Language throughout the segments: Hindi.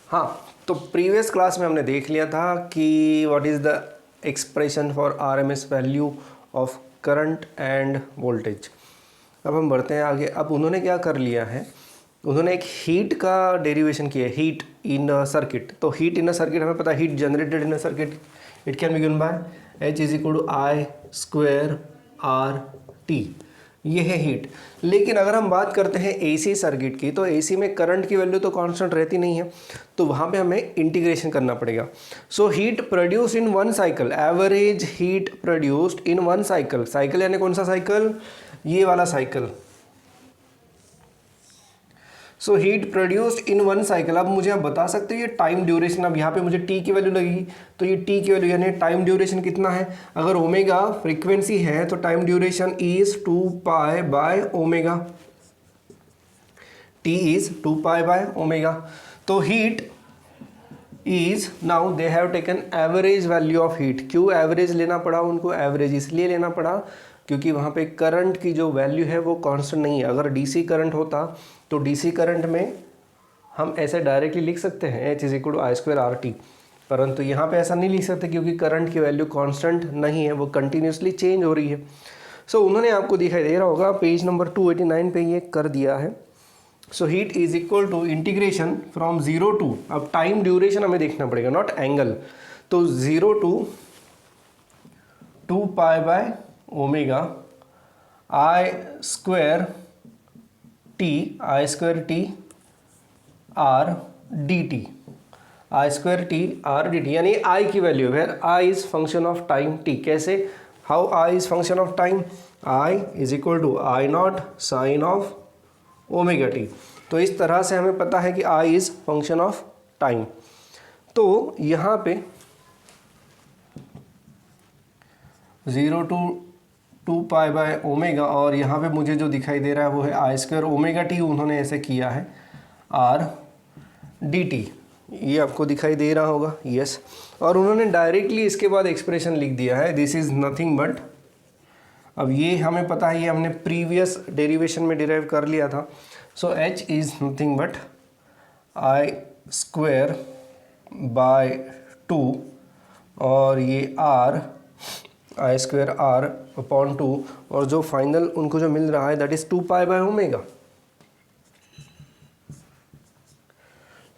हाँ, तो प्रीवियस क्लास में हमने देख लिया था कि what is the expression for RMS value of current end voltage. अब हम बढ़ते हैं आगे। अब उन्होंने क्या कर लिया है, उन्होंने एक हीट का डेरिवेशन किया है, हीट इन अ सर्किट। तो हीट इन अ सर्किट हमें पता है, heat generated in a circuit it can be given by H is equal to I square R T, ये है हीट। लेकिन अगर हम बात करते हैं एसी सर्किट की, तो एसी में करंट की वैल्यू तो कांस्टेंट रहती नहीं है, तो वहाँ पे हमें इंटीग्रेशन करना पड़ेगा। So heat produce in one cycle, average heat produced in one cycle, cycle यानी कौन सा साइकिल, ये वाला cycle. So heat produced in one cycle. अब मुझे आप बता सकते हो ये टाइम ड्यूरेशन, अब यहाँ पे मुझे टी की वैल्यू लगेगी, तो ये टी की वैल्यू यानी टाइम ड्यूरेशन कितना है, अगर ओमेगा फ्रीक्वेंसी है तो time duration is 2 pi by omega, T is 2 pi by omega. तो heat is, now they have taken average value of heat. क्यों एवरेज लेना पड़ा उनको, एवरेज इसलिए लेना पड़ा क्योंकि वहाँ पे करंट की जो वैल्यू है वो कांस्टेंट नहीं है। अगर डीसी करंट होता तो डीसी करंट में हम ऐसे डायरेक्टली लिख सकते हैं H is equal to I square R T, परंतु यहाँ पे ऐसा नहीं लिख सकते क्योंकि करंट की वैल्यू कांस्टेंट नहीं है, वो कंटिन्यूसली चेंज हो रही है। सो उन्होंने आपको दिखाई दे रहा होगा पेज नंबर 289 पे ये कर दिया है। So heat is equal to integration from 0 to, अब टाइम ड्यूरेशन हमें देखना पड़ेगा नॉट एंगल, तो 0 to 2 pi by omega I square T R D T, I square T R D T, यानी आई की वैल्यू है, I is function of time T. कैसे, how I is function of time, I is equal to I not sine of omega T. तो इस तरह से हमें पता है कि आई इज फंक्शन ऑफ टाइम। तो यहाँ पे 0 टू 2 पाई बाय ओमेगा, और यहाँ पे मुझे जो दिखाई दे रहा है वो है आई स्क्वायर ओमेगा टी, उन्होंने ऐसे किया है आर डी टी, ये आपको दिखाई दे रहा होगा, यस। और उन्होंने डायरेक्टली इसके बाद एक्सप्रेशन लिख दिया है, दिस इज नथिंग बट, अब ये हमें पता है, ये हमने प्रीवियस डेरिवेशन में डिराइव कर लिया था। So H is nothing but I square by 2, और ये R I square R upon 2, और जो फाइनल उनको जो मिल रहा है that is 2 pi by omega,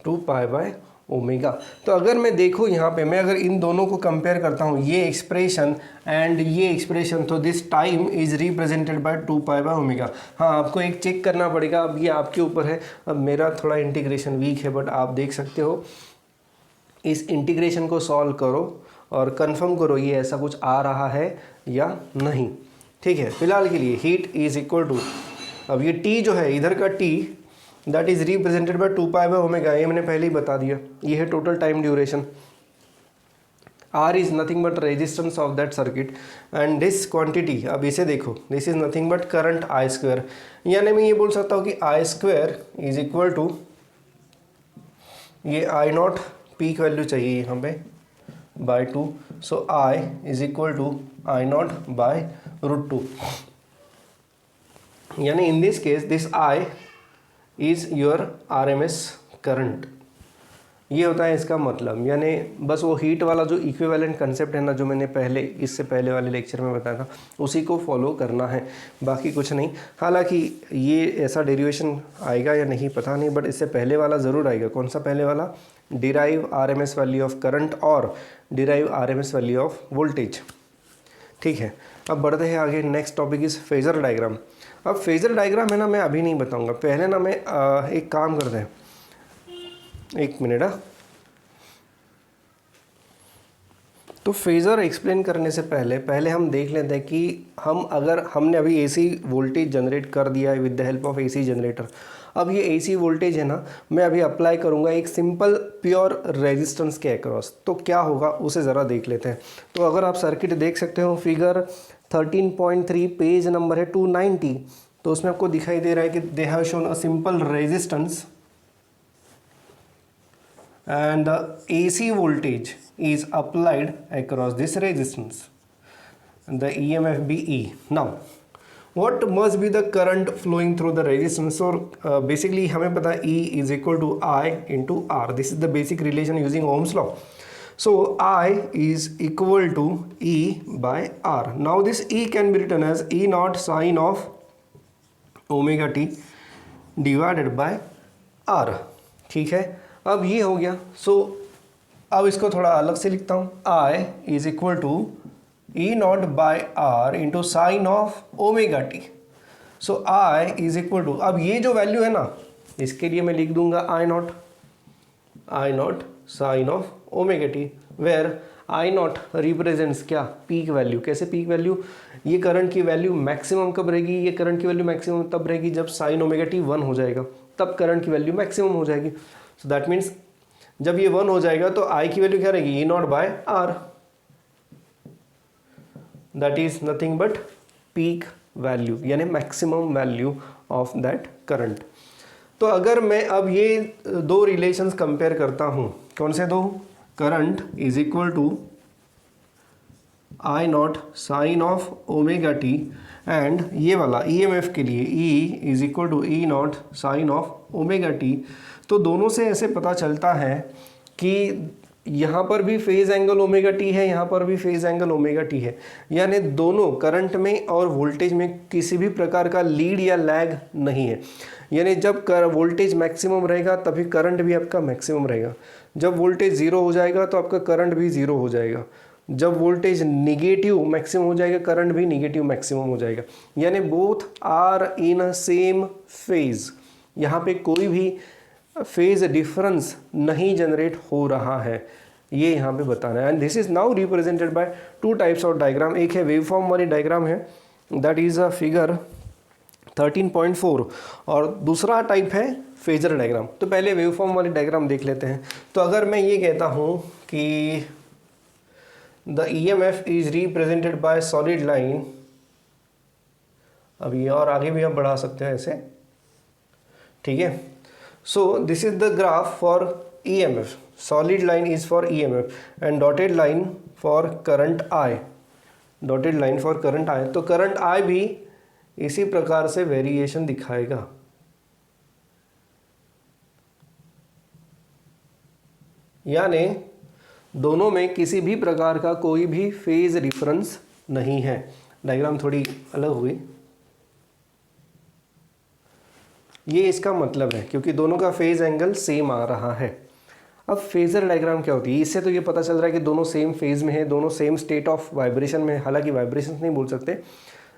2 pi by omega. तो अगर मैं देखूँ यहाँ पे, मैं अगर इन दोनों को कंपेयर करता हूँ, ये एक्सप्रेशन एंड ये एक्सप्रेशन, तो this time is represented by 2 pi by omega. हाँ, आपको एक चेक करना पड़ेगा, अब ये आपके ऊपर है, अब मेरा थोड़ा इंटीग्रेशन वीक है, बट आप देख सकते हो, इस इंटीग्रेशन को सॉल्व करो और कंफर्म करो ये ऐसा कुछ आ रहा है या नहीं। ठीक है, फिलहाल के लिए हीट इज इक्वल टू, अब ये टी जो है इधर का T that is represented by 2 pi by omega, ये मैंने पहले ही बता दिया, ये है total time duration. R is nothing but resistance of that circuit, and this quantity, अब इसे देखो, this is nothing but current I square, यानी मैं ये बोल सकता हूँ कि I square is equal to, ये आई नॉट पीक वैल्यू चाहिए यहाँ पे by 2, so I is equal to I naught by √2, यानी in this case this I is your RMS current, ये होता है इसका मतलब। यानी बस वो हीट वाला जो इक्विवेलेंट कंसेप्ट है ना, जो मैंने पहले इससे पहले वाले लेक्चर में बताया था, उसी को फॉलो करना है, बाकी कुछ नहीं। हालांकि ये ऐसा डेरिवेशन आएगा या नहीं पता नहीं, बट इससे पहले वाला ज़रूर आएगा। कौन सा पहले वाला, derive RMS value of current और derive RMS value of voltage. ठीक है, अब बढ़ते हैं आगे। Next topic is phasor diagram. अब फेजर डायग्राम है ना, मैं अभी नहीं बताऊंगा, पहले ना मैं एक काम करते हैं, एक मिनट। तो फेजर एक्सप्लेन करने से पहले हम देख लेते हैं कि हम, अगर हमने अभी AC वोल्टेज जनरेट कर दिया है with the help of AC generator, अब ये AC वोल्टेज है ना, मैं अभी अप्लाई करूँगा एक सिंपल प्योर रेजिस्टेंस के अक्रॉस, तो क्या होगा उसे ज़रा देख लेते हैं। तो अगर आप सर्किट देख सकते हो, फिगर 13.3 पेज नंबर है 290, तो उसमें आपको दिखाई दे रहा है कि they have shown a simple resistance and the AC voltage is applied across this resistance, the EMF be E. Now what must be the current flowing through the resistance? So basically हमें पता है E is equal to I into R. This is the basic relation using Ohm's law. So I is equal to E by R. Now this E can be written as E naught sine of omega t divided by R. ठीक है, अब ये हो गया. So अब इसको थोड़ा अलग से लिखता हूँ. I is equal to E naught by R into sine of omega t. So I is equal to, अब ये जो वैल्यू है ना, इसके लिए मैं लिख दूंगा I naught sine of omega t, where I naught represents क्या, पीक वैल्यू. कैसे पीक वैल्यू? ये करंट की वैल्यू मैक्सिमम कब रहेगी? ये करंट की वैल्यू मैक्सिमम तब रहेगी जब साइन ओमेगा टी 1 हो जाएगा, तब करंट की वैल्यू मैक्सिमम हो जाएगी. सो दैट मीन्स जब ये 1 हो जाएगा तो आई की वैल्यू क्या रहेगी? E not by R. That is nothing but peak value, यानी maximum value of that current. तो अगर मैं अब ये दो रिलेशंस कंपेयर करता हूँ, कौन से दो? Current is equal to I not sine of omega T, and ये वाला EMF के लिए E is equal to E not sine of omega T. तो दोनों से ऐसे पता चलता है कि यहाँ पर भी फेज एंगल ओमेगा टी है, यहाँ पर भी फेज एंगल ओमेगा टी है, यानी दोनों करंट में और वोल्टेज में किसी भी प्रकार का लीड या लैग नहीं है. यानी जब वोल्टेज मैक्सिमम रहेगा तभी करंट भी आपका मैक्सिमम रहेगा. जब वोल्टेज ज़ीरो हो जाएगा तो आपका करंट भी ज़ीरो हो जाएगा. जब वोल्टेज निगेटिव मैक्सिमम हो जाएगा, करंट भी निगेटिव मैक्सिमम हो जाएगा. यानी both are in same phase. यहाँ पे कोई भी फेज डिफरेंस नहीं जनरेट हो रहा है, ये यहाँ पे बताना है. And this is now represented by two types of diagram. एक है वेवफॉर्म वाली डायग्राम है, दैट इज अ फिगर 13.4, और दूसरा टाइप है फेजर डायग्राम. तो पहले वेवफॉर्म वाली डायग्राम देख लेते हैं. तो अगर मैं ये कहता हूँ कि the EMF is represented bye solid line, अब ये और आगे भी हम बढ़ा सकते हैं ऐसे, ठीक है. So this is the graph for EMF. Solid line is for EMF and dotted line for current I. Dotted line for current I. तो current I भी इसी प्रकार से वेरिएशन दिखाएगा. यानी दोनों में किसी भी प्रकार का कोई भी फेज डिफरेंस नहीं है. डायग्राम थोड़ी अलग हुई, ये इसका मतलब है, क्योंकि दोनों का फेज एंगल सेम आ रहा है. अब फेजर डायग्राम क्या होती है? इससे तो ये पता चल रहा है कि दोनों सेम फेज में है, दोनों सेम स्टेट ऑफ वाइब्रेशन में है. हालांकि वाइब्रेशंस नहीं बोल सकते,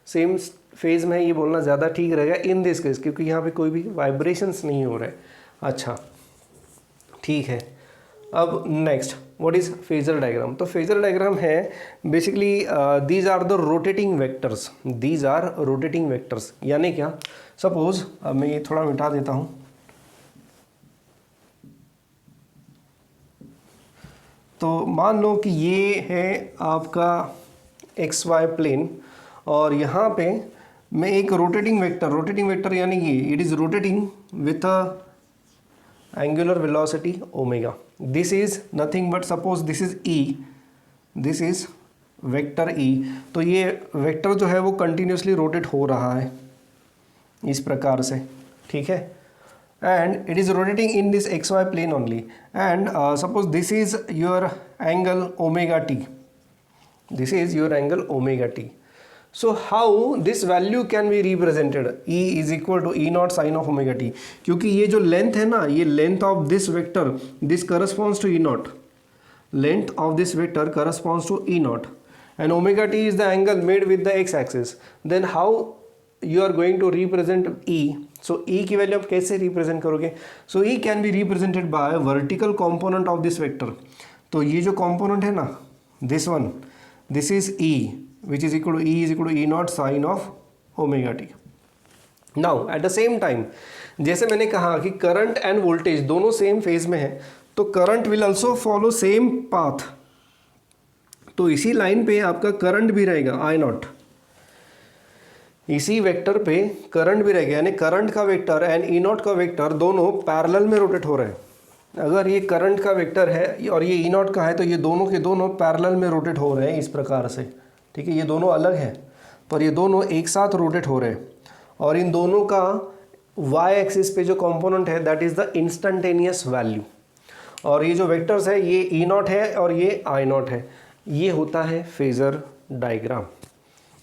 सेम फेज में है ये बोलना ज़्यादा ठीक रहेगा इन दिस केस, क्योंकि यहाँ पे कोई भी वाइब्रेशंस नहीं हो रहे. अच्छा, ठीक है. अब next, what is phasor diagram? तो फेजर डायग्राम है basically these are the rotating vectors. These are rotating vectors यानी क्या? सपोज अब मैं ये थोड़ा मिटा देता हूँ. तो मान लो कि ये है आपका XY प्लेन, और यहाँ पे मैं एक रोटेटिंग वेक्टर यानी कि it is rotating with a angular velocity omega. This is nothing but, suppose this is E, this is vector E. तो ये वेक्टर जो है वो कंटिन्यूसली रोटेट हो रहा है इस प्रकार से, ठीक है. And it is rotating in this XY plane only. And suppose this is your angle omega t. This is your angle omega t. So how this value can be represented? E is equal to E naught sin of omega t. क्योंकि ये जो लेंथ है ना, ये length of this vector, this corresponds to E naught. Length of this vector corresponds to E naught, and omega t is the angle made with the x axis. Then how you are going to represent E? So E की वैल्यू आप कैसे रिप्रेजेंट करोगे? So E can be represented by vertical component of this vector. तो ये जो component है ना, this one, this is E, which is equal to E is equal to E naught sin of omega t. Now at the same time, जैसे मैंने कहा कि करंट एंड वोल्टेज दोनों सेम फेज में है, तो current will also follow same path. तो इसी लाइन पे आपका करंट भी रहेगा I नॉट. इसी वेक्टर पे करंट भी रहेगा, यानी करंट का वेक्टर एंड E नॉट का वेक्टर दोनों पैरेलल में रोटेट हो रहे हैं. अगर ये करंट का वेक्टर है और ये E नॉट का है, तो ये दोनों के दोनों पैरेलल में रोटेट हो रहे हैं इस प्रकार से, ठीक है. ये दोनों अलग हैं, और ये दोनों एक साथ रोटेट हो रहे हैं, और इन दोनों का y एक्सिस पे जो कंपोनेंट है that is the instantaneous value, और ये जो वेक्टर्स है ये ई नॉट है और ये आई नॉट है, ये होता है फेज़र डायग्राम।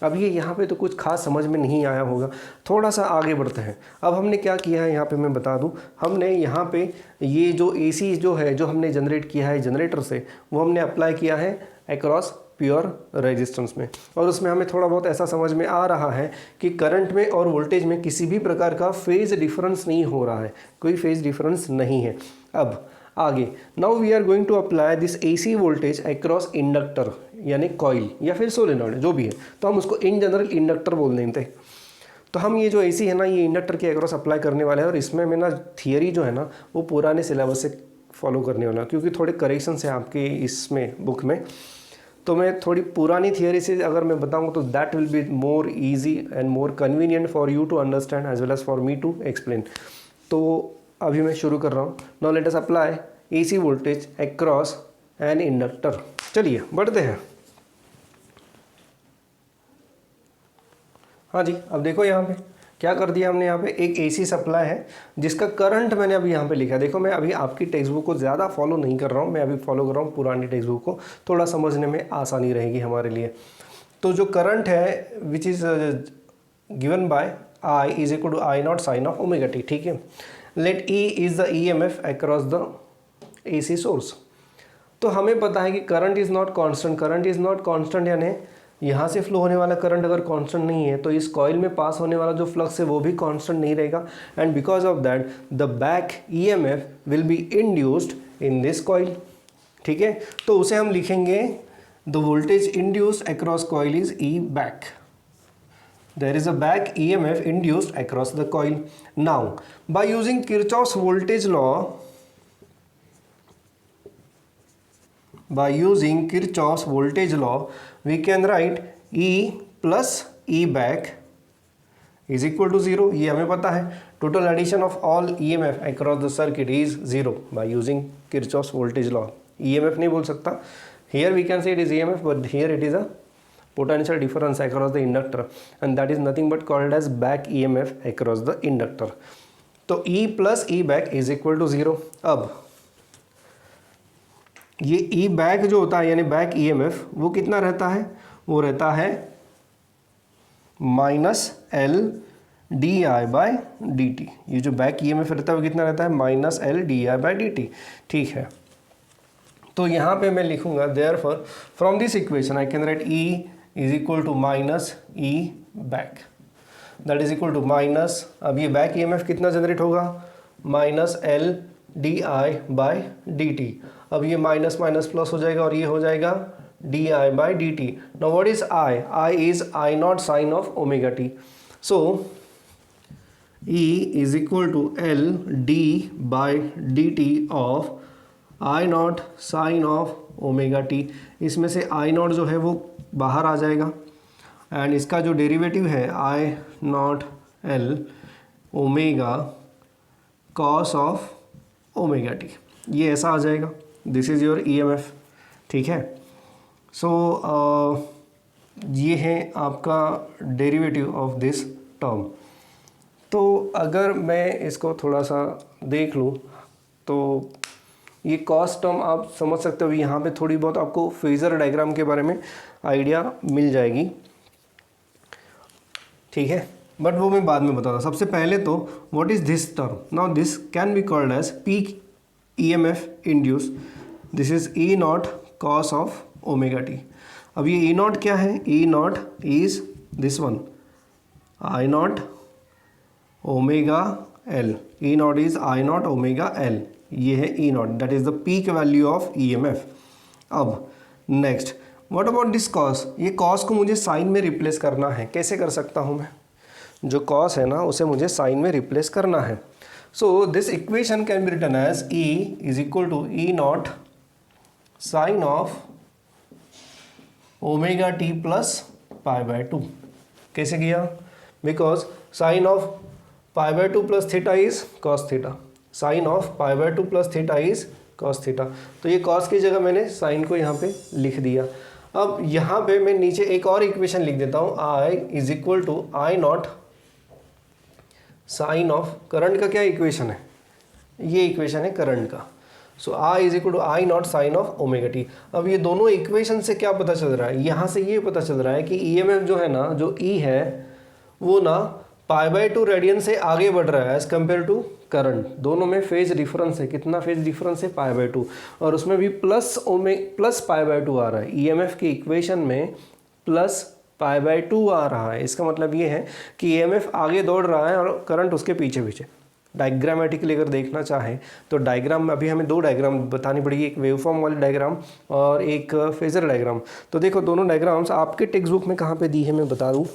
अब ये यहाँ पे तो कुछ खास समझ में नहीं आया होगा, थोड़ा सा आगे बढ़ते हैं। अब हमने क्या किया है यहाँ पे मैं बता दूँ, हमने यहाँ पे ये जो AC जो है जो हमने जनरेट किया है जनरेटर से, वो हमने अप्लाई किया है अक्रॉस प्योर रेजिस्टेंस में, और उसमें हमें थोड़ा बहुत ऐसा समझ में आ रहा है कि करंट में और वोल्टेज में किसी भी प्रकार का फेज़ डिफरेंस नहीं हो रहा है, कोई फेज़ डिफरेंस नहीं है। अब आगे, now we are going to apply this AC voltage across inductor यानी कॉइल या फिर सोलेनॉइड जो भी है, तो हम उसको इन जनरल इंडक्टर बोल देते हैं। तो हम ये जो AC है ना ये इंडक्टर के अक्रॉस अप्लाई करने वाले हैं, और इसमें मैं ना थियरी जो है ना वो पुराने सिलेबस से फॉलो करने वाला हूँ, क्योंकि थोड़े करेक्शंस हैं आपके इसमें बुक में, तो मैं थोड़ी पुरानी थियरी से अगर मैं बताऊँ तो that will be more easy and more convenient for you to understand as well as for me to explain. तो अभी मैं शुरू कर रहा हूँ। Now let us apply AC voltage across an inductor. चलिए बढ़ते हैं। हाँ जी, अब देखो यहाँ पे क्या कर दिया हमने, यहाँ पे एक AC सप्लाई है जिसका करंट मैंने अभी यहाँ पे लिखा। देखो मैं अभी आपकी टेक्स्ट बुक को ज़्यादा फॉलो नहीं कर रहा हूँ, मैं अभी फॉलो कर रहा हूँ पुरानी टेक्स्ट बुक को, थोड़ा समझने में आसानी रहेगी हमारे लिए। तो जो करंट है which is given by I is equal to I naught sine of omega t, ठीक है। Let E is the EMF across the AC source. तो हमें पता है कि current is not constant, current is not constant यानी यहाँ से फ्लो होने वाला करंट अगर कांस्टेंट नहीं है तो इस कॉइल में पास होने वाला जो फ्लक्स है वो भी कांस्टेंट नहीं रहेगा, and because of that the back EMF will be induced in this coil, ठीक है। तो उसे हम लिखेंगे the voltage induced across coil is E back, there is a back EMF induced across the coil. Now by using Kirchhoff's voltage law, we can write E plus E back is equal to 0. ये हमें पता है, total addition of all EMF across the circuit is 0 by using Kirchhoff's voltage law. EMF नहीं बोल सकता, here we can say it is EMF, but here it is a potential difference across the inductor, and that is nothing but called as back EMF across the inductor. तो E plus E back is equal to 0. अब ये E back जो होता है यानी बैक EMF वो कितना रहता है, वो रहता है माइनस L di/dt। ये जो बैक EMF रहता है वो कितना रहता है, माइनस L di/dt, ठीक है। तो यहाँ पे मैं लिखूंगा therefore from this equation I can write E is equal to minus E back, that is equal to minus, अब ये बैक EMF कितना जनरेट होगा, माइनस L di/dt। अब ये माइनस माइनस प्लस हो जाएगा और ये हो जाएगा di/dt। Now what is I? I is I naught sine of omega t, so E is equal to L d/dt of I naught sine of omega t. इसमें से I नॉट जो है वो बाहर आ जाएगा, एंड इसका जो डेरिवेटिव है I not L omega cos of omega T, ये ऐसा आ जाएगा। दिस इज़ योर EMF, ठीक है। सो ये है आपका डेरिवेटिव ऑफ दिस टर्म। तो अगर मैं इसको थोड़ा सा देख लूँ तो ये कॉस टर्म आप समझ सकते हो, यहाँ पे थोड़ी बहुत आपको फेजर डायग्राम के बारे में आइडिया मिल जाएगी, ठीक है, बट वो मैं बाद में बताऊंगा। सबसे पहले तो what is this term, now this can be called as peak EMF induce, this is E naught cos of omega t. अब ये E नॉट क्या है, E naught is this one I naught omega L, E naught is I naught omega L, ये है E naught, that is the peak value of EMF। अब next what about this cos, ये कॉस को मुझे साइन में रिप्लेस करना है, कैसे कर सकता हूँ मैं, जो कॉस है ना उसे मुझे साइन में रिप्लेस करना है। So this equation can be written as E is equal to E not sine of omega T plus π/2। कैसे किया, because sine of π/2 plus theta is cos theta, sine of π/2 plus theta is cos theta. तो ये कॉस की जगह मैंने साइन को यहाँ पे लिख दिया। अब यहाँ पे मैं नीचे एक और इक्वेशन लिख देता हूँ, I is equal to I not sine of, current का क्या इक्वेशन है, ये इक्वेशन है करंट का। So I is equal to I not sine of omega t. अब ये दोनों इक्वेशन से क्या पता चल रहा है, यहाँ से ये पता चल रहा है कि EMF जो है ना, जो E है वो ना π/2 रेडियन से आगे बढ़ रहा है एज कम्पेयर टू करंट। दोनों में फेज डिफरेंस है, कितना फेज डिफरेंस है, π/2, और उसमें भी प्लस π/2 आ रहा है। EMF की इक्वेशन में प्लस π/2 आ रहा है, इसका मतलब ये है कि EMF आगे दौड़ रहा है और करंट उसके पीछे पीछे। डायग्रामेटिकली अगर देखना चाहें तो डायग्राम में अभी हमें दो डायग्राम बतानी पड़ेगी, एक वेवफॉर्म वाली डायग्राम और एक फेजर डायग्राम। तो देखो दोनों डायग्राम्स आपके टेक्स्ट बुक में कहाँ पे दी है मैं बता दूँ।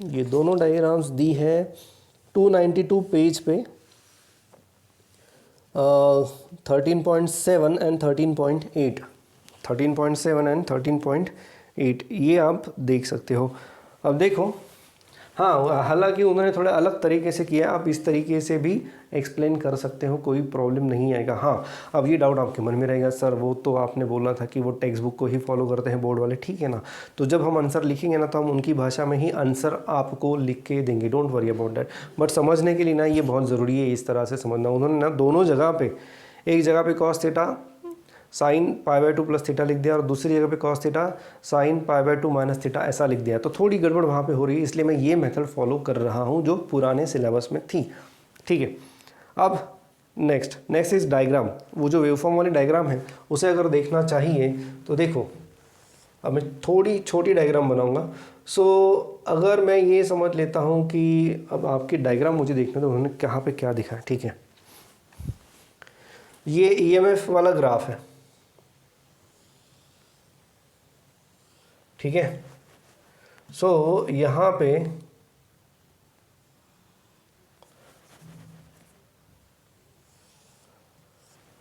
ये दोनों डायग्राम्स दी है 292 पेज पे 13.7 एंड 13.8, 13.7 एंड 13.8 ये आप देख सकते हो। अब देखो, हाँ हालांकि उन्होंने थोड़ा अलग तरीके से किया, आप इस तरीके से भी एक्सप्लेन कर सकते हो, कोई प्रॉब्लम नहीं आएगा। हाँ अब ये डाउट आपके मन में रहेगा, सर वो तो आपने बोला था कि वो टेक्स्ट बुक को ही फॉलो करते हैं बोर्ड वाले, ठीक है ना। तो जब हम आंसर लिखेंगे ना तो हम उनकी भाषा में ही आंसर आपको लिख के देंगे, don't worry about that. But समझने के लिए ना ये बहुत ज़रूरी है इस तरह से समझना। उन्होंने ना दोनों जगह पर, एक जगह पर cos theta sine π/2 plus theta लिख दिया और दूसरी जगह पे cos theta sine π/2 minus theta ऐसा लिख दिया। तो थोड़ी गड़बड़ वहाँ पे हो रही है, इसलिए मैं ये मेथड फॉलो कर रहा हूँ जो पुराने सिलेबस में थी, ठीक है। अब नेक्स्ट इज डायग्राम। वो जो वेवफॉर्म वाली डायग्राम है उसे अगर देखना चाहिए तो देखो, अब मैं थोड़ी छोटी डायग्राम बनाऊँगा। सो अगर मैं ये समझ लेता हूँ कि अब आपकी डायग्राम मुझे देखना तो उन्होंने कहाँ पर क्या दिखा है, ठीक है। ये EMF वाला ग्राफ है, ठीक है। सो यहाँ पे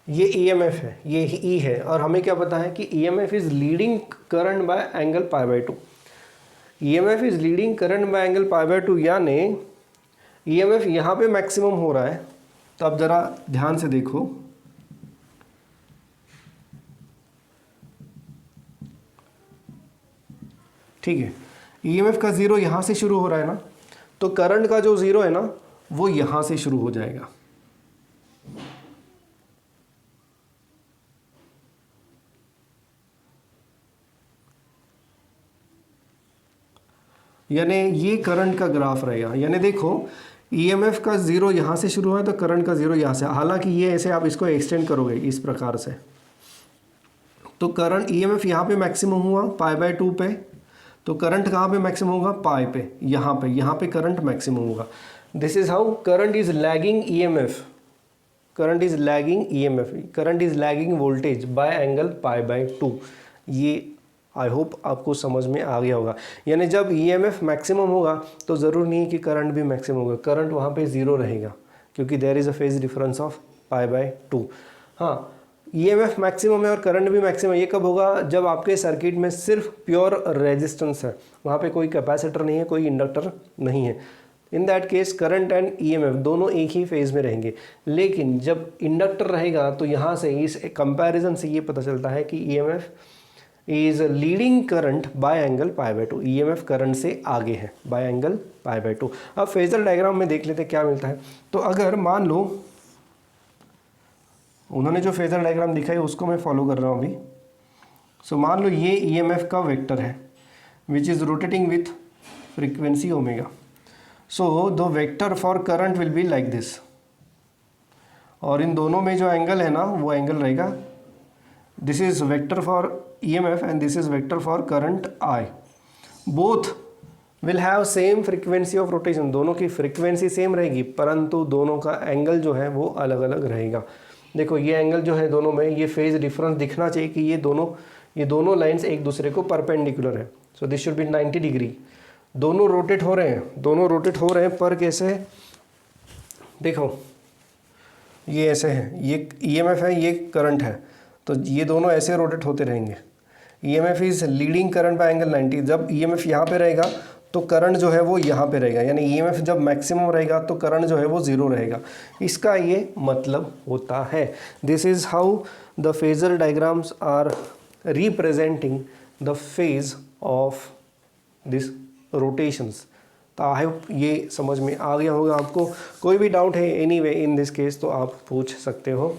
ये EMF है, ये E है, और हमें क्या पता है कि EMF is leading current by angle π/2। EMF is leading current by angle π/2 यानी EMF यहाँ पे मैक्सिमम हो रहा है। तो अब ज़रा ध्यान से देखो, ठीक है। EMF का ज़ीरो यहाँ से शुरू हो रहा है ना, तो करंट का जो ज़ीरो है ना वो यहाँ से शुरू हो जाएगा। यानी ये करंट का ग्राफ रहेगा। यानी देखो EMF का ज़ीरो यहाँ से शुरू हुआ है तो करंट का ज़ीरो यहाँ से, हालांकि ये ऐसे आप इसको एक्सटेंड करोगे इस प्रकार से तो करंट EMF यहाँ पे मैक्सिमम हुआ π/2 पे, तो करंट कहाँ पे मैक्सिमम होगा, पाई पे, यहाँ पे करंट मैक्सिमम होगा। This is how current is lagging EMF, current is lagging EMF, current is lagging voltage by angle π/2। ये आई होप आपको समझ में आ गया होगा। यानी जब EMF मैक्सिमम होगा तो ज़रूर नहीं है कि करंट भी मैक्सिमम होगा, करंट वहाँ पे ज़ीरो रहेगा क्योंकि there is a phase difference of π/2। हाँ EMF मैक्सिमम है और करंट भी मैक्सिमम है। ये कब होगा, जब आपके सर्किट में सिर्फ प्योर रेजिस्टेंस है, वहाँ पे कोई कैपेसिटर नहीं है, कोई इंडक्टर नहीं है। In that case current and EMF दोनों एक ही फेज में रहेंगे। लेकिन जब इंडक्टर रहेगा तो यहाँ से इस कंपैरिजन से ये पता चलता है कि EMF is leading current by angle π/2, EMF current से आगे है बाय एंगल π/2। अब फेजर डायग्राम में देख लेते हैं क्या मिलता है। तो अगर मान लो उन्होंने जो फेजर डायग्राम दिखाई उसको मैं फॉलो कर रहा हूँ अभी। सो मान लो ये EMF का वेक्टर है which is rotating with frequency omega. So the vector for current will be like this, और इन दोनों में जो एंगल है ना वो एंगल रहेगा, this is vector for EMF and this is vector for current I। Both will have same frequency of rotation, दोनों की फ्रीक्वेंसी सेम रहेगी परंतु दोनों का एंगल जो है वो अलग अलग रहेगा। देखो ये एंगल जो है दोनों में, ये फेज डिफरेंस दिखना चाहिए कि ये दोनों लाइंस एक दूसरे को परपेंडिकुलर है। So this should be 90 degree. दोनों रोटेट हो रहे हैं, पर कैसे, देखो ये ऐसे है, ये EMF है, ये करंट है, तो ये दोनों ऐसे रोटेट होते रहेंगे। EMF is leading current by angle 90। जब EMF यहाँ पे रहेगा तो करंट जो है वो यहाँ पे रहेगा, यानी ईएमएफ जब मैक्सिमम रहेगा तो करंट जो है वो ज़ीरो रहेगा, इसका ये मतलब होता है। This is how the phasor diagrams are representing the phase of this rotations. तो आई होप ये समझ में आ गया होगा आपको। कोई भी डाउट है एनीवे इन दिस केस तो आप पूछ सकते हो।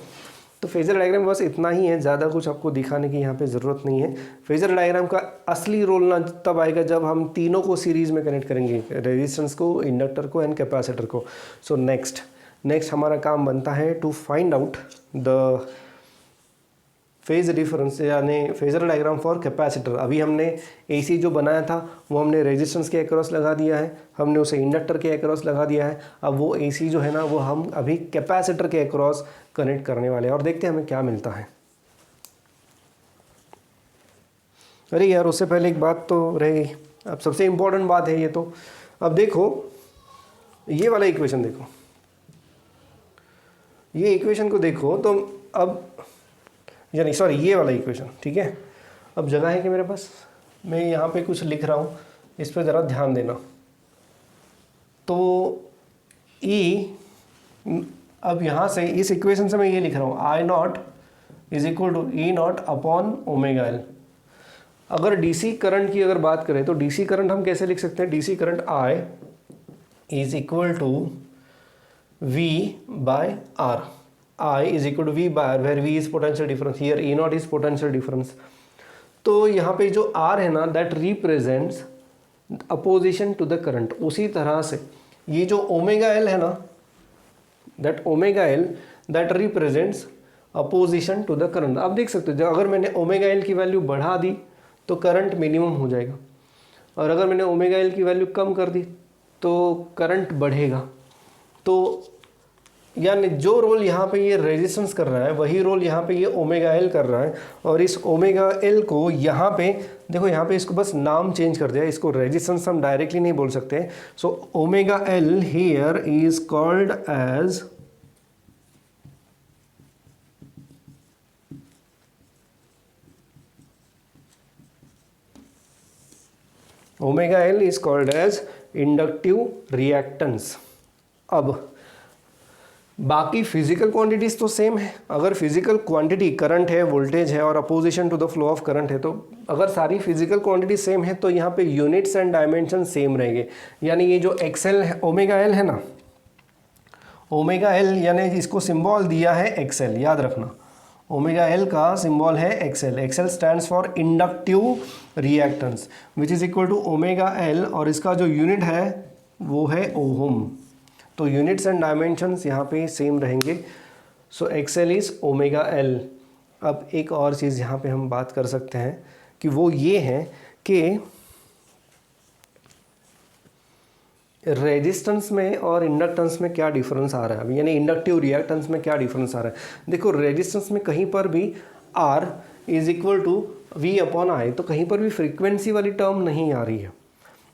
तो फेजर डायग्राम बस इतना ही है, ज़्यादा कुछ आपको दिखाने की यहाँ पे ज़रूरत नहीं है। फेजर डायग्राम का असली रोल ना तब आएगा जब हम तीनों को सीरीज़ में कनेक्ट करेंगे, रेजिस्टेंस को, इंडक्टर को एंड कैपेसिटर को। सो नेक्स्ट हमारा काम बनता है to find out the phase difference यानी फेजर डायग्राम फॉर कैपेसिटर। अभी हमने एसी जो बनाया था वो हमने रेजिस्टेंस के अक्रॉस लगा दिया है, हमने उसे इंडक्टर के अक्रॉस लगा दिया है। अब वो एसी जो है ना वो हम अभी कैपेसिटर के अक्रॉस कनेक्ट करने वाले हैं और देखते हैं हमें क्या मिलता है। अरे यार उससे पहले एक बात तो रह गई, अब सबसे इम्पोर्टेंट बात है ये तो। अब देखो ये वाला इक्वेशन देखो, ये इक्वेशन को देखो तो अब यानी सॉरी ये वाला इक्वेशन, ठीक है। अब जगह है कि मेरे पास, मैं यहाँ पे कुछ लिख रहा हूँ, इस पर ज़रा ध्यान देना। तो E अब यहाँ से इस इक्वेशन से मैं ये लिख रहा हूँ I naught is equal to E naught upon omega L. अगर डीसी करंट की अगर बात करें तो डीसी करंट हम कैसे लिख सकते हैं, DC current I is equal to V by R। I is equal to V by R, where V is potential difference, here E naught is potential difference। तो यहाँ पे जो R है ना that represents opposition to the current। उसी तरह से ये जो ओमेगा L है ना, that omega L that represents opposition to the current। आप देख सकते हो जब अगर मैंने ओमेगा L की वैल्यू बढ़ा दी तो करंट मिनिमम हो जाएगा, और अगर मैंने ओमेगा L की वैल्यू कम कर दी तो करंट बढ़ेगा। तो यानी जो रोल यहाँ पे ये रेजिस्टेंस कर रहा है वही रोल यहाँ पे ये ओमेगा एल कर रहा है। और इस ओमेगा एल को यहाँ पे देखो, यहाँ पे इसको बस नाम चेंज कर दिया, इसको रेजिस्टेंस हम डायरेक्टली नहीं बोल सकते। So omega L here is called as omega L is called as inductive reactance. अब बाकी फिजिकल क्वांटिटीज तो सेम है। अगर फिजिकल क्वांटिटी करंट है, वोल्टेज है और opposition to the flow of current है, तो अगर सारी फिजिकल क्वांटिटी सेम है तो यहाँ पे यूनिट्स एंड डायमेंशन सेम रहेंगे। यानी ये जो एक्सएल है, ओमेगा एल है ना, ओमेगा एल यानी इसको सिंबल दिया है एक्सएल, याद रखना ओमेगा एल का सिंबल है XL. XL stands for inductive reactance which is equal to omega L, और इसका जो यूनिट है वो है ओहम। तो यूनिट्स एंड डायमेंशंस यहाँ पे सेम रहेंगे। सो एक्सएल इज ओमेगा एल। अब एक और चीज़ यहाँ पे हम बात कर सकते हैं कि वो ये है कि रेजिस्टेंस में और इंडक्टेंस में क्या डिफरेंस आ रहा है, यानी इंडक्टिव रिएक्टेंस में क्या डिफरेंस आ रहा है। देखो रेजिस्टेंस में कहीं पर भी R is equal to V upon I, तो कहीं पर भी फ्रीक्वेंसी वाली टर्म नहीं आ रही है।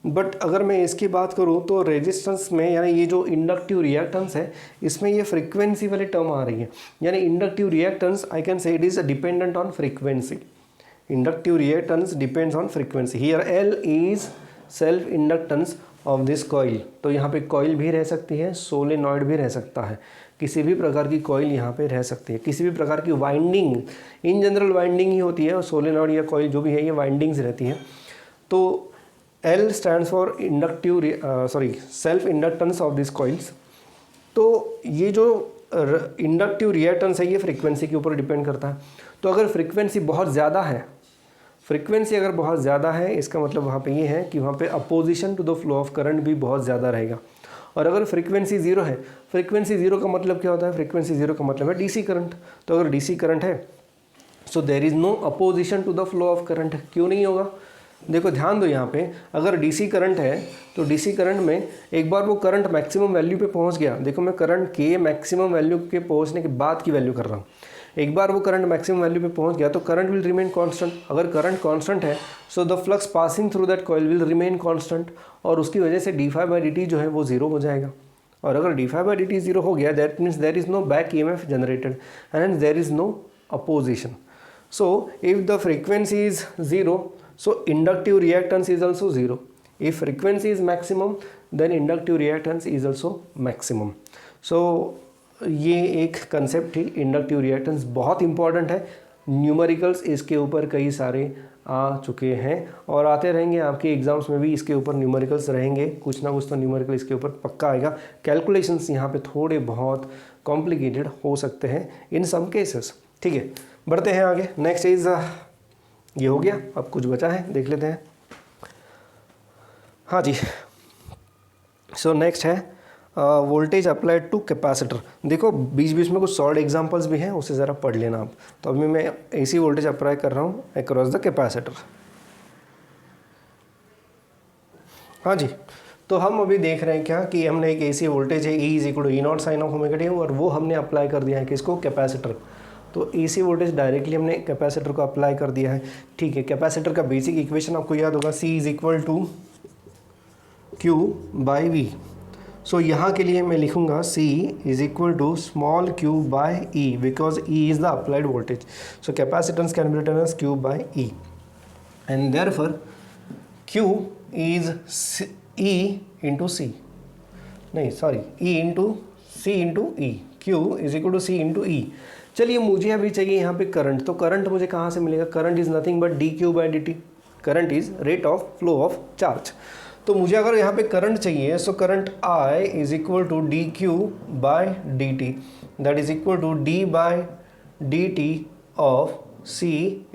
बट अगर मैं इसकी बात करूँ तो रेजिस्टेंस में यानी ये जो इंडक्टिव रिएक्टेंस है इसमें ये फ्रीक्वेंसी वाली टर्म आ रही है। यानी inductive reactance I can say it is dependent on frequency. Inductive reactance depends on frequency. Here L is self inductance of this coil. तो यहाँ पे कॉइल भी रह सकती है, सोलेनॉइड भी रह सकता है, किसी भी प्रकार की कॉइल यहाँ पे रह सकती है, किसी भी प्रकार की वाइंडिंग, इन जनरल वाइंडिंग ही होती है और सोलेनॉइड या कॉइल जो भी है ये वाइंडिंग्स रहती है। तो L stands for inductive self inductance of this coils. तो ये जो इंडक्टिव रिएक्टेंस है ये फ्रीक्वेंसी के ऊपर डिपेंड करता है। तो अगर फ्रीक्वेंसी बहुत ज़्यादा है, फ्रीक्वेंसी अगर बहुत ज़्यादा है इसका मतलब वहाँ पे ये है कि वहाँ पे opposition to the flow of current भी बहुत ज़्यादा रहेगा। और अगर फ्रीक्वेंसी ज़ीरो है, फ्रीक्वेंसी ज़ीरो का मतलब क्या होता है, फ्रीक्वेंसी ज़ीरो का मतलब है डीसी करंट। तो अगर डीसी करंट है so there is no opposition to the flow of current. क्यों नहीं होगा, देखो ध्यान दो यहाँ पे, अगर डीसी करंट है तो डीसी करंट में एक बार वो करंट मैक्सिमम वैल्यू पे पहुँच गया, देखो मैं करंट के मैक्सिमम वैल्यू के पहुँचने के बाद की वैल्यू कर रहा हूँ। एक बार वो करंट मैक्सिमम वैल्यू पे पहुँच गया तो करंट विल रिमेन कांस्टेंट। अगर करंट कांस्टेंट है so the flux passing through that coil will remain constant, और उसकी वजह से d∅dt जो है वो ज़ीरो हो जाएगा। और अगर d∅dt ज़ीरो हो गया that means there is no back EMF generated and there is no opposition. So if the frequency is zero, so inductive reactance is also zero. If frequency is maximum, then inductive reactance is also maximum. So ये एक कंसेप्ट थी, इंडक्टिव रिएक्टेंस बहुत इंपॉर्टेंट है. न्यूमेरिकल्स इसके ऊपर कई सारे आ चुके हैं और आते रहेंगे. आपके एग्जाम्स में भी इसके ऊपर न्यूमेरिकल्स रहेंगे, कुछ ना कुछ तो न्यूमेरिकल इसके ऊपर पक्का आएगा. कैलकुलेशंस यहाँ पे थोड़े बहुत कॉम्प्लिकेटेड हो सकते हैं इन सम केसेस. ठीक है, बढ़ते हैं आगे. नेक्स्ट इज ये हो गया, अब कुछ बचा है देख लेते हैं. हाँ जी, सो नेक्स्ट है वोल्टेज अप्लाइड टू कैपेसिटर. देखो बीच बीच में कुछ सॉल्ड एग्जांपल्स भी हैं, उसे ज़रा पढ़ लेना आप. तो अभी मैं एसी वोल्टेज अप्लाई कर रहा हूँ अक्रॉस द कैपेसिटर. हाँ जी, तो हम अभी देख रहे हैं क्या कि हमने एक एसी वोल्टेज है E is equal to E naught sine of omega t, और वो हमने अप्लाई कर दिया है किसको, कैपेसिटर. तो एसी वोल्टेज डायरेक्टली हमने कैपेसिटर को अप्लाई कर दिया है. ठीक है, कैपेसिटर का बेसिक इक्वेशन आपको याद होगा, C is equal to Q by V. So यहाँ के लिए मैं लिखूंगा C is equal to small q by E because E is the applied voltage. So capacitance can be written as Q by E and therefore Q is E into C, नहीं sorry E into C into E. Q is equal to C into E. चलिए मुझे अभी चाहिए यहाँ पे करंट. तो करंट मुझे कहाँ से मिलेगा, current is nothing but dq by dt. Current is rate of flow of charge. तो मुझे अगर यहाँ पे करंट चाहिए, so current I is equal to D Q by D T, that is equal to D by D T of C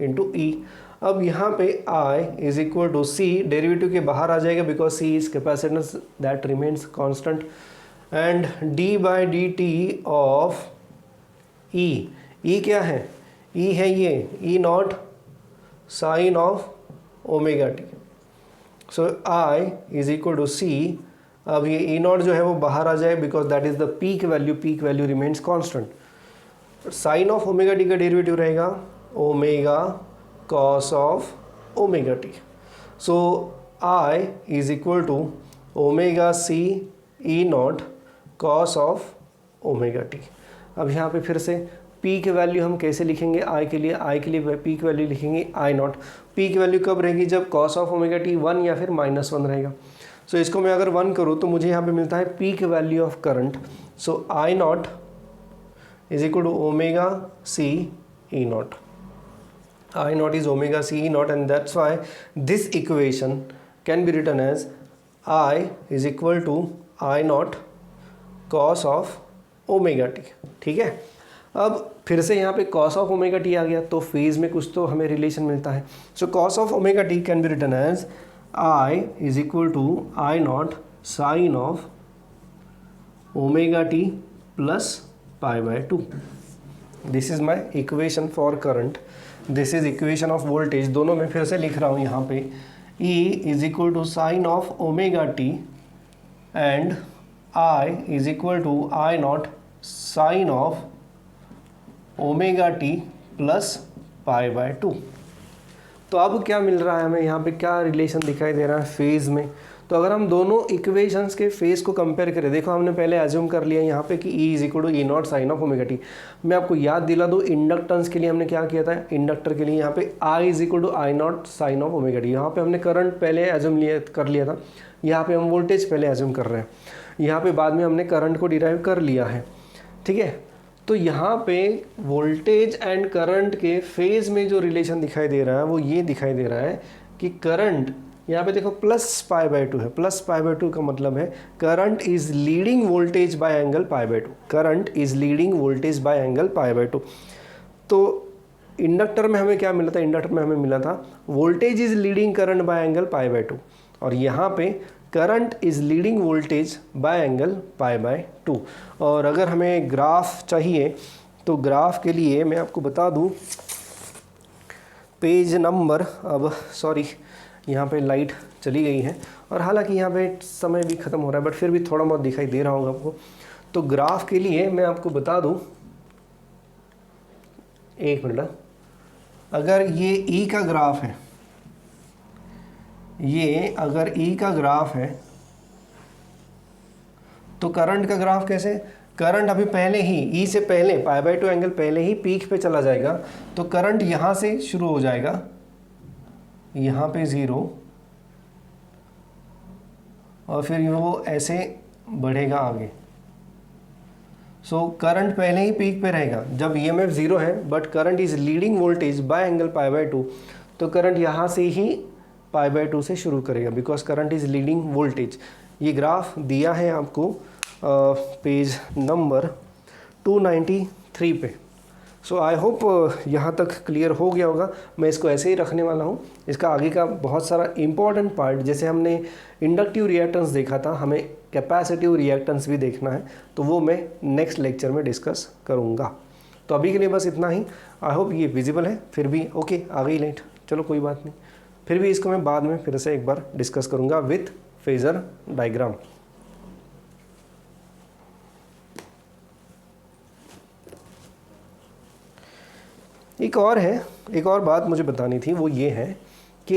into E. अब यहाँ पे I is equal to C, derivative के बाहर आ जाएगा because C is capacitance that remains constant, and D by D T of E. E क्या है, E है ये E not sine of omega t. So I is equal to C. अब ये E नॉट जो है वो बाहर आ जाए because that is the peak value remains constant. Sine of omega t का डेरिवेटिव रहेगा omega cos of omega t. So I is equal to omega C E naught cos of omega t. अब यहाँ पे फिर से पीक वैल्यू हम कैसे लिखेंगे, I के लिए पीक वैल्यू लिखेंगे I नॉट. पीक वैल्यू कब रहेगी, जब कॉस ऑफ ओमेगा टी 1 या फिर -1 रहेगा. सो इसको मैं अगर 1 करूँ तो मुझे यहाँ पे मिलता है peak value of current. So I naught is equal to omega C E naught. I naught is omega C E naught and that's why this equation can be written as I is equal to I naught cos of omega t. ठीक है, अब फिर से यहाँ पे कॉस ऑफ ओमेगा टी आ गया तो फेज में कुछ तो हमें रिलेशन मिलता है. So cos of omega t can be written as I is equal to I naught sine of omega T plus pi by 2. This is my equation for current, this is equation of voltage. दोनों में फिर से लिख रहा हूँ यहाँ पे E is equal to sine of omega T and I is equal to I naught sine of omega T plus pi by 2. तो अब क्या मिल रहा है हमें यहाँ पे, क्या रिलेशन दिखाई दे रहा है फेज़ में. तो अगर हम दोनों इक्वेशंस के फेज़ को कंपेयर करें, देखो हमने पहले एज्यूम कर लिया यहाँ पे कि E is equal to E naught sine of omega t. मैं आपको याद दिला दूँ, इंडक्टेंस के लिए हमने क्या किया था, इंडक्टर के लिए यहाँ पे I is equal to I not sine of omega t. यहाँ पे हमने करंट पहले एज्यूम कर लिया था, यहाँ पे हम वोल्टेज पहले एज्यूम कर रहे हैं, यहाँ पे बाद में हमने करंट को डिराइव कर लिया है. ठीक है, तो यहाँ पे वोल्टेज एंड करंट के फेज में जो रिलेशन दिखाई दे रहा है वो ये दिखाई दे रहा है कि करंट यहाँ पे देखो प्लस पाई बाय 2 है. प्लस पाई बाय 2 का मतलब है current is leading voltage by angle pi by 2. Current is leading voltage by angle pi by 2. तो इंडक्टर में हमें क्या मिला था, इंडक्टर में हमें मिला था voltage is leading current by angle pi by 2, और यहाँ पे current is leading voltage by angle pi by 2. और अगर हमें ग्राफ चाहिए तो ग्राफ के लिए मैं आपको बता दूं, पेज नंबर, अब सॉरी यहाँ पे लाइट चली गई है और हालांकि यहाँ पे समय भी ख़त्म हो रहा है बट फिर भी थोड़ा बहुत दिखाई दे रहा होगा आपको. तो ग्राफ के लिए मैं आपको बता दूं, एक मिनट, अगर ये E का ग्राफ है, ये अगर E का ग्राफ है तो करंट का ग्राफ कैसे, करंट अभी पहले ही E से पहले पाई बाय 2 एंगल पहले ही पीक पे चला जाएगा. तो करंट यहाँ से शुरू हो जाएगा, यहाँ पे 0, और फिर वो ऐसे बढ़ेगा आगे। सो करंट पहले ही पीक पे रहेगा जब EMF 0 है, but current is leading voltage by angle π/2, तो करंट यहाँ से ही π/2 से शुरू करेगा because current is leading voltage. ये ग्राफ दिया है आपको पेज नंबर 293 पे। सो आई होप यहाँ तक क्लियर हो गया होगा। मैं इसको ऐसे ही रखने वाला हूँ। इसका आगे का बहुत सारा इंपॉर्टेंट पार्ट, जैसे हमने इंडक्टिव रिएक्टेंस देखा था, हमें कैपेसिटिव रिएक्टेंस भी देखना है, तो वो मैं नेक्स्ट लेक्चर में डिस्कस करूँगा। तो अभी के लिए बस इतना ही। आई होप ये विजिबल है। फिर भी ओके, आ गई लेट, चलो कोई बात नहीं। फिर भी इसको मैं बाद में फिर से एक बार डिस्कस करूँगा विथ फेजर डायग्राम। एक और बात मुझे बतानी थी, वो ये है कि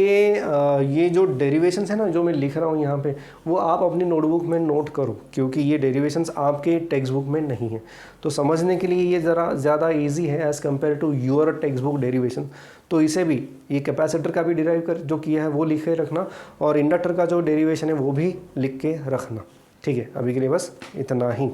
ये जो डेरिवेशंस है ना जो मैं लिख रहा हूँ यहाँ पे, वो आप अपनी नोटबुक में नोट करो, क्योंकि ये डेरिवेशंस आपके टेक्स्ट बुक में नहीं है। तो समझने के लिए ये ज़रा ज़्यादा इजी है as compare to your text book derivation. तो इसे भी, ये कैपेसिटर का भी डिराइव कर जो किया है वो लिख के रखना, और इंडक्टर का जो डेरिवेशन है वो भी लिख के रखना। ठीक है, अभी के लिए बस इतना ही।